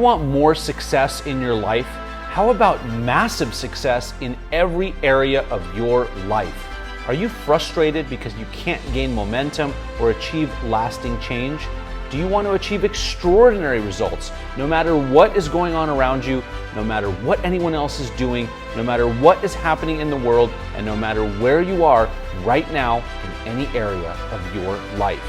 want more success in your life? How about massive success in every area of your life? Are you frustrated because you can't gain momentum or achieve lasting change? Do you want to achieve extraordinary results no matter what is going on around you, no matter what anyone else is doing, no matter what is happening in the world, and no matter where you are right now in any area of your life?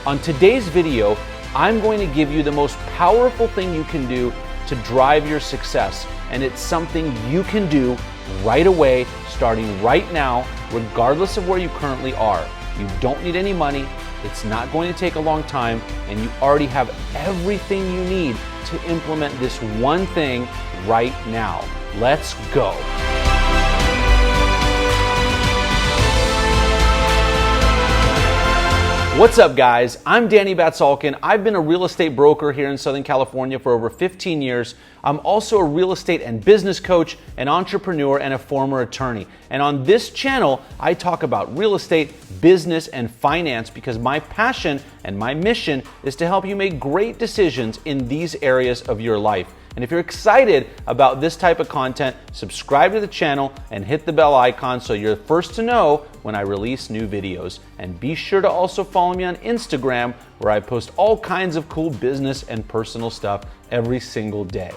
On today's video, I'm going to give you the most powerful thing you can do to drive your success, and it's something you can do right away, starting right now, regardless of where you currently are. You don't need any money, it's not going to take a long time, and you already have everything you need to implement this one thing right now. Let's go. What's up, guys? I'm Danny Batsalkin. I've been a real estate broker here in Southern California for over 15 years. I'm also a real estate and business coach, an entrepreneur, and a former attorney. And on this channel, I talk about real estate, business, and finance because my passion and my mission is to help you make great decisions in these areas of your life. And if you're excited about this type of content, subscribe to the channel and hit the bell icon so you're the first to know when I release new videos. And be sure to also follow me on Instagram, where I post all kinds of cool business and personal stuff every single day.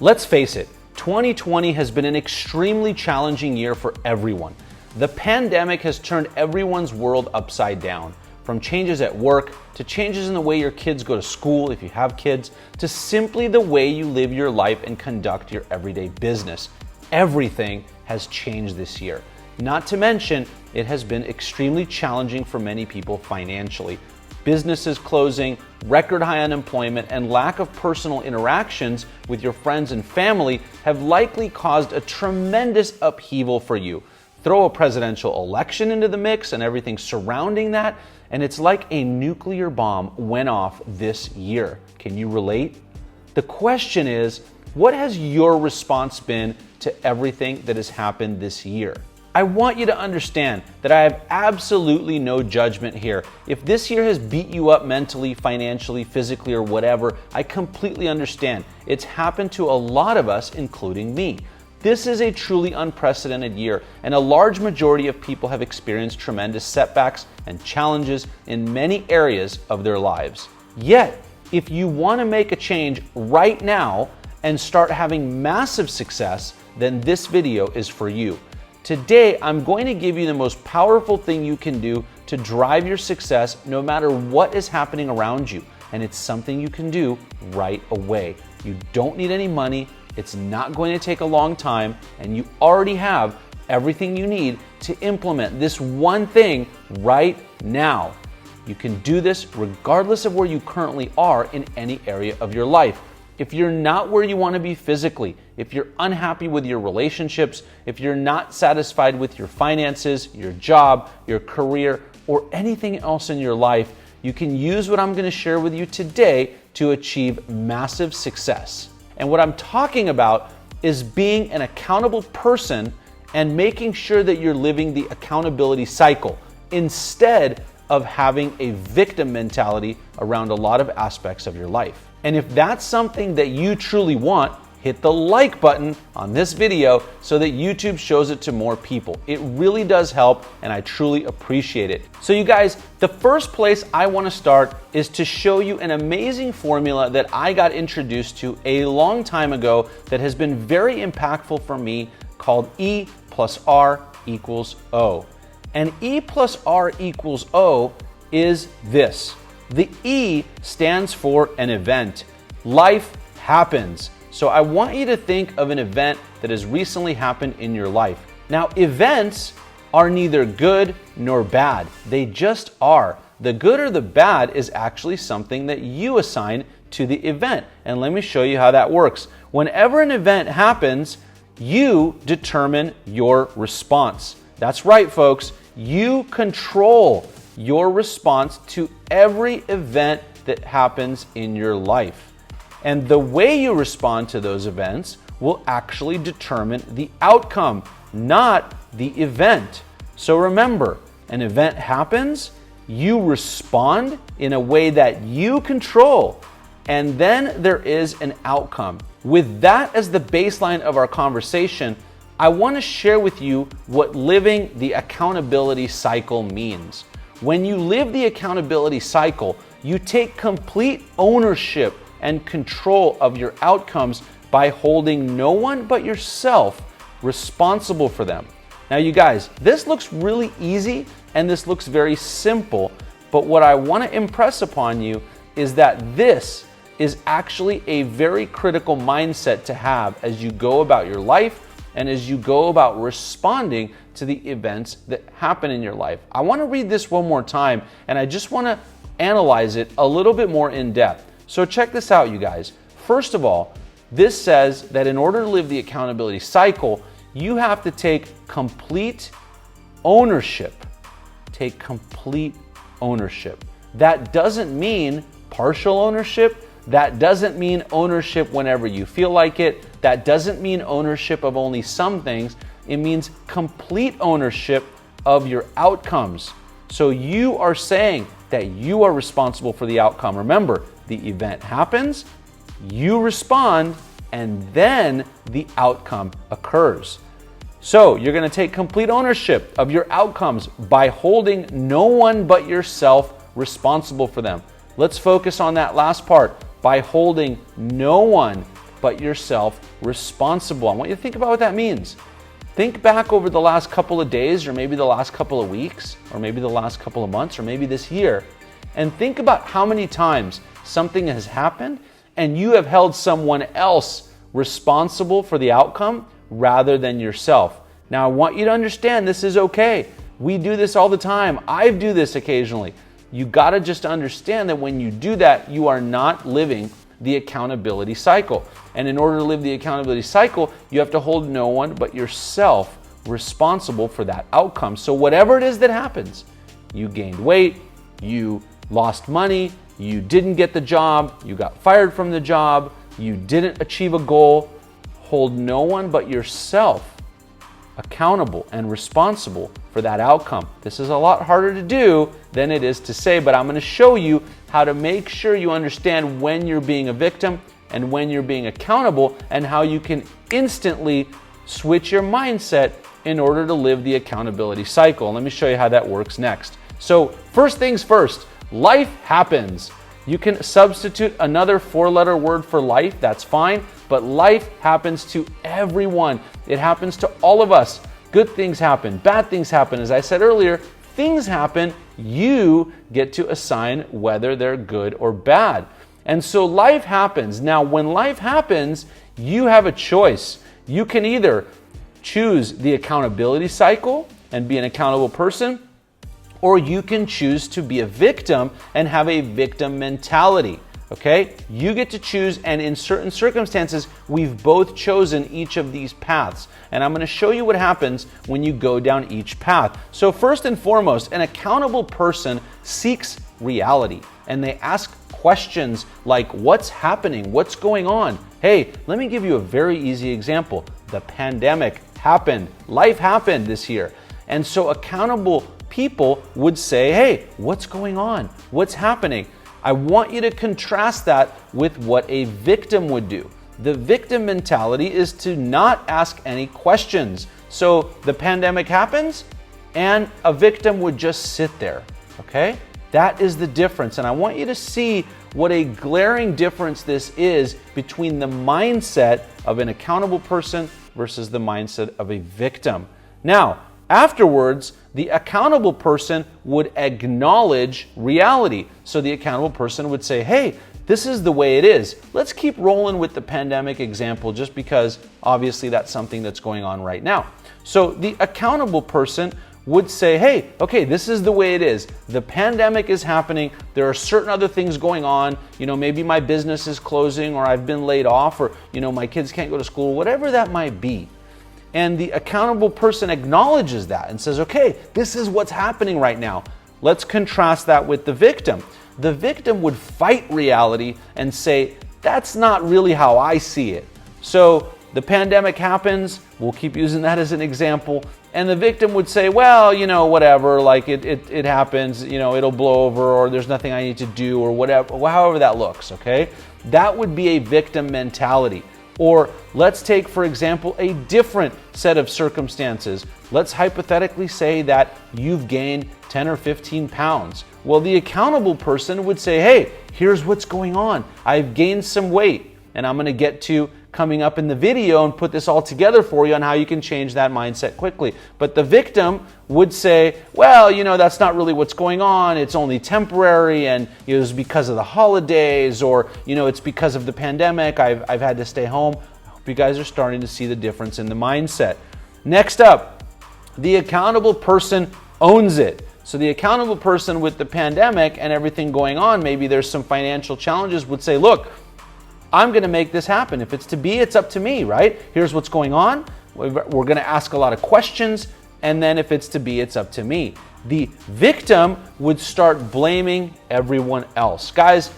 Let's face it, 2020 has been an extremely challenging year for everyone. The pandemic has turned everyone's world upside down. From changes at work, to changes in the way your kids go to school if you have kids, to simply the way you live your life and conduct your everyday business. Everything has changed this year. Not to mention, it has been extremely challenging for many people financially. Businesses closing, record high unemployment, and lack of personal interactions with your friends and family have likely caused a tremendous upheaval for you. Throw a presidential election into the mix and everything surrounding that, and it's like a nuclear bomb went off this year. Can you relate? The question is, what has your response been to everything that has happened this year? I want you to understand that I have absolutely no judgment here. If this year has beat you up mentally, financially, physically, or whatever, I completely understand. It's happened to a lot of us, including me. This is a truly unprecedented year, and a large majority of people have experienced tremendous setbacks and challenges in many areas of their lives. Yet, if you want to make a change right now and start having massive success, then this video is for you. Today, I'm going to give you the most powerful thing you can do to drive your success no matter what is happening around you, and it's something you can do right away. You don't need any money. It's not going to take a long time, and you already have everything you need to implement this one thing right now. You can do this regardless of where you currently are in any area of your life. If you're not where you want to be physically, if you're unhappy with your relationships, if you're not satisfied with your finances, your job, your career, or anything else in your life, you can use what I'm going to share with you today to achieve massive success. And what I'm talking about is being an accountable person and making sure that you're living the accountability cycle instead of having a victim mentality around a lot of aspects of your life. And if that's something that you truly want, hit the like button on this video so that YouTube shows it to more people. It really does help, and I truly appreciate it. So you guys, the first place I want to start is to show you an amazing formula that I got introduced to a long time ago that has been very impactful for me, called E plus R equals O. And E plus R equals O is this. The E stands for an event. Life happens. So I want you to think of an event that has recently happened in your life. Now, events are neither good nor bad. They just are. The good or the bad is actually something that you assign to the event. And let me show you how that works. Whenever an event happens, you determine your response. That's right, folks. You control your response to every event that happens in your life. And the way you respond to those events will actually determine the outcome, not the event. So remember, an event happens, you respond in a way that you control, and then there is an outcome. With that as the baseline of our conversation, I want to share with you what living the accountability cycle means. When you live the accountability cycle, you take complete ownership and control of your outcomes by holding no one but yourself responsible for them. Now, you guys, this looks really easy and this looks very simple, but what I want to impress upon you is that this is actually a very critical mindset to have as you go about your life and as you go about responding to the events that happen in your life. I want to read this one more time, and I just want to analyze it a little bit more in depth. So check this out, you guys. First of all, this says that in order to live the accountability cycle, you have to take complete ownership. Take complete ownership. That doesn't mean partial ownership. That doesn't mean ownership whenever you feel like it. That doesn't mean ownership of only some things. It means complete ownership of your outcomes. So you are saying that you are responsible for the outcome. Remember, the event happens, you respond, and then the outcome occurs. So you're going to take complete ownership of your outcomes by holding no one but yourself responsible for them. Let's focus on that last part. By holding no one but yourself responsible. I want you to think about what that means. Think back over the last couple of days, or maybe the last couple of weeks, or maybe the last couple of months, or maybe this year, and think about how many times something has happened and you have held someone else responsible for the outcome rather than yourself. Now, I want you to understand this is okay. We do this all the time. I do this occasionally. You got to just understand that when you do that, you are not living the accountability cycle. And in order to live the accountability cycle, you have to hold no one but yourself responsible for that outcome. So whatever it is that happens, you gained weight, you lost money, you didn't get the job, you got fired from the job, you didn't achieve a goal, hold no one but yourself accountable and responsible for that outcome. This is a lot harder to do than it is to say, but I'm going to show you how to make sure you understand when you're being a victim and when you're being accountable, and how you can instantly switch your mindset in order to live the accountability cycle. Let me show you how that works next. So first things first, life happens. You can substitute another 4-letter word for life, that's fine, but life happens to everyone. It happens to all of us. Good things happen, bad things happen. As I said earlier, things happen. You get to assign whether they're good or bad. And so life happens. Now, when life happens, you have a choice. You can either choose the accountability cycle and be an accountable person, or you can choose to be a victim and have a victim mentality. Okay? You get to choose, and in certain circumstances, we've both chosen each of these paths. And I'm going to show you what happens when you go down each path. So first and foremost, an accountable person seeks reality, and they ask questions like, what's happening? What's going on? Hey, let me give you a very easy example. The pandemic happened. Life happened this year. And so accountable people would say, hey, what's going on? What's happening? I want you to contrast that with what a victim would do. The victim mentality is to not ask any questions. So the pandemic happens and a victim would just sit there, okay? That is the difference. And I want you to see what a glaring difference this is between the mindset of an accountable person versus the mindset of a victim. Now, afterwards, the accountable person would acknowledge reality. So the accountable person would say, hey, this is the way it is. Let's keep rolling with the pandemic example just because obviously that's something that's going on right now. So the accountable person would say, hey, okay, this is the way it is. The pandemic is happening. There are certain other things going on. Maybe my business is closing, or I've been laid off, or, my kids can't go to school, whatever that might be. And the accountable person acknowledges that and says, okay, this is what's happening right now. Let's contrast that with the victim. The victim would fight reality and say, that's not really how I see it. So the pandemic happens, we'll keep using that as an example, and the victim would say, well, whatever, like it happens, it'll blow over, or there's nothing I need to do, or whatever, however that looks, okay? That would be a victim mentality. Or let's take, for example, a different set of circumstances. Let's hypothetically say that you've gained 10 or 15 pounds. Well, the accountable person would say, hey, here's what's going on. I've gained some weight, and I'm going to get to coming up in the video and put this all together for you on how you can change that mindset quickly. But the victim would say, well, that's not really what's going on. It's only temporary, and it was because of the holidays, or it's because of the pandemic. I've had to stay home. I hope you guys are starting to see the difference in the mindset. Next up, the accountable person owns it. So the accountable person with the pandemic and everything going on, maybe there's some financial challenges, would say, look, I'm going to make this happen. If it's to be, it's up to me, right? Here's what's going on. We're going to ask a lot of questions, and then if it's to be, it's up to me. The victim would start blaming everyone else. Guys,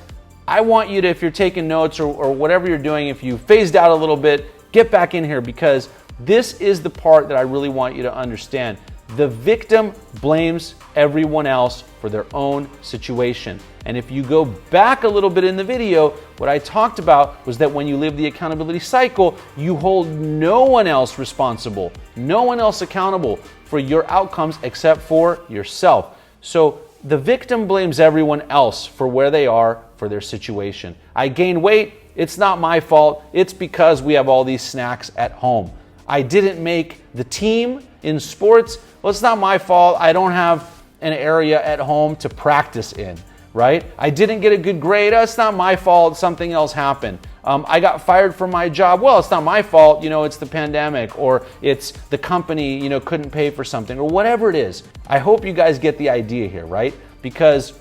I want you to, if you're taking notes or whatever you're doing, if you phased out a little bit, get back in here, because this is the part that I really want you to understand. The victim blames everyone else for their own situation. And if you go back a little bit in the video, what I talked about was that when you live the accountability cycle, you hold no one else responsible, no one else accountable for your outcomes except for yourself. So the victim blames everyone else for where they are, for their situation. I gained weight, it's not my fault, it's because we have all these snacks at home. I didn't make the team in sports, well, it's not my fault, I don't have an area at home to practice in, right? I didn't get a good grade, oh, it's not my fault, something else happened. I got fired from my job, well, it's not my fault, it's the pandemic, or it's the company, couldn't pay for something, or whatever it is. I hope you guys get the idea here, right? Because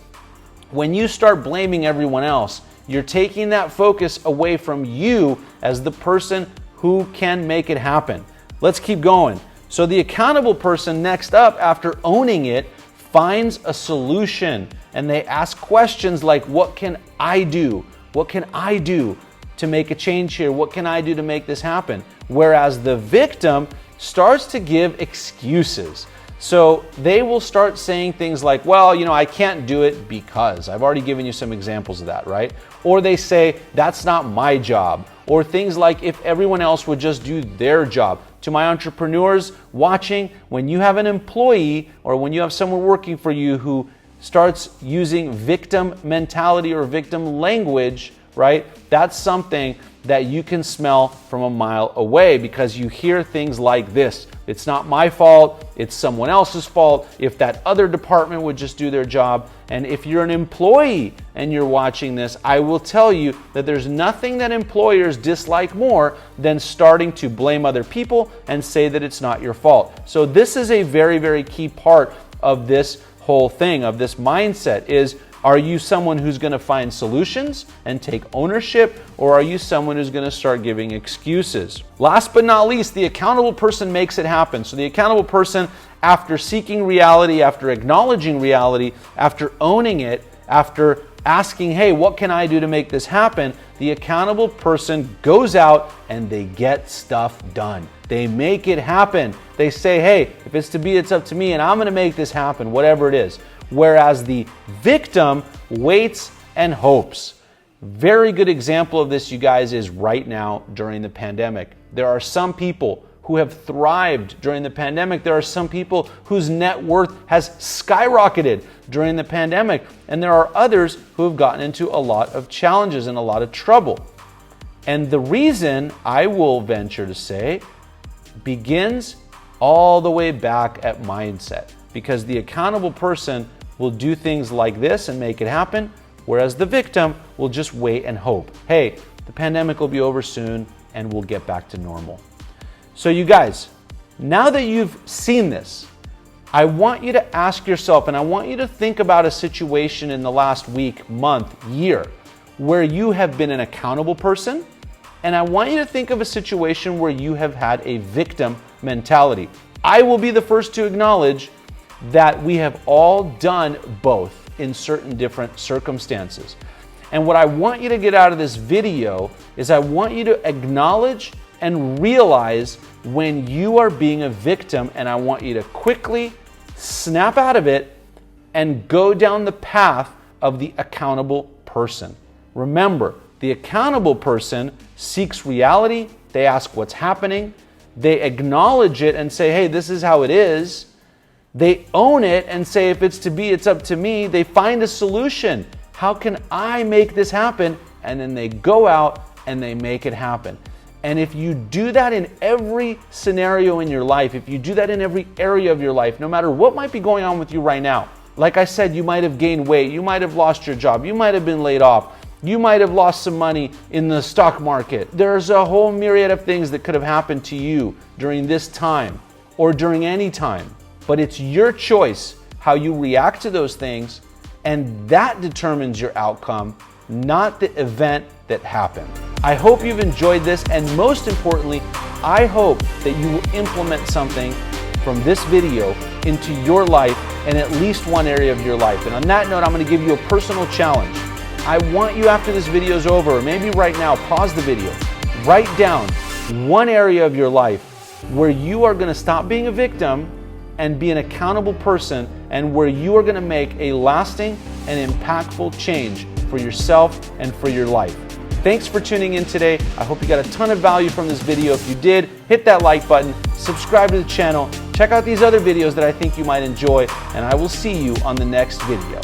when you start blaming everyone else, you're taking that focus away from you as the person who can make it happen. Let's keep going. So the accountable person, next up, after owning it, finds a solution, and they ask questions like, what can I do? What can I do to make a change here? What can I do to make this happen? Whereas the victim starts to give excuses. So they will start saying things like, well, I can't do it because. I've already given you some examples of that, right? Or they say, that's not my job. Or things like, if everyone else would just do their job. To my entrepreneurs watching, when you have an employee or when you have someone working for you who starts using victim mentality or victim language, right? That's something that you can smell from a mile away, because you hear things like this. It's not my fault, it's someone else's fault. If that other department would just do their job. And if you're an employee and you're watching this, I will tell you that there's nothing that employers dislike more than starting to blame other people and say that it's not your fault. So this is a very, very key part of this whole thing, of this mindset, is, are you someone who's going to find solutions and take ownership, or are you someone who's going to start giving excuses? Last but not least, the accountable person makes it happen. So the accountable person, after seeking reality, after acknowledging reality, after owning it, after asking, hey, what can I do to make this happen? The accountable person goes out and they get stuff done. They make it happen. They say, hey, if it's to be, it's up to me, and I'm going to make this happen, whatever it is. Whereas the victim waits and hopes. Very good example of this, you guys, is right now during the pandemic. There are some people who have thrived during the pandemic. There are some people whose net worth has skyrocketed during the pandemic. And there are others who have gotten into a lot of challenges and a lot of trouble. And the reason, I will venture to say, begins all the way back at mindset. Because the accountable person will do things like this and make it happen, whereas the victim will just wait and hope. Hey, the pandemic will be over soon and we'll get back to normal. So you guys, now that you've seen this, I want you to ask yourself, and I want you to think about a situation in the last week, month, year, where you have been an accountable person, and I want you to think of a situation where you have had a victim mentality. I will be the first to acknowledge that we have all done both in certain different circumstances. And what I want you to get out of this video is I want you to acknowledge and realize when you are being a victim, and I want you to quickly snap out of it and go down the path of the accountable person. Remember, The accountable person seeks reality. They ask what's happening. They acknowledge it and say, hey, this is how it is. They own it and say, if it's to be, it's up to me. They find a solution. How can I make this happen? And then they go out and they make it happen. And if you do that in every scenario in your life, if you do that in every area of your life, no matter what might be going on with you right now, like I said, you might have gained weight, you might have lost your job, you might have been laid off, you might have lost some money in the stock market. There's a whole myriad of things that could have happened to you during this time or during any time. But it's your choice how you react to those things, and that determines your outcome, not the event that happened. I hope you've enjoyed this, and most importantly, I hope that you will implement something from this video into your life in at least one area of your life. And on that note, I'm going to give you a personal challenge. I want you, after this video is over, or maybe right now, pause the video, write down one area of your life where you are going to stop being a victim and be an accountable person, and where you are going to make a lasting and impactful change for yourself and for your life. Thanks for tuning in today. I hope you got a ton of value from this video. If you did, hit that like button, subscribe to the channel, check out these other videos that I think you might enjoy, and I will see you on the next video.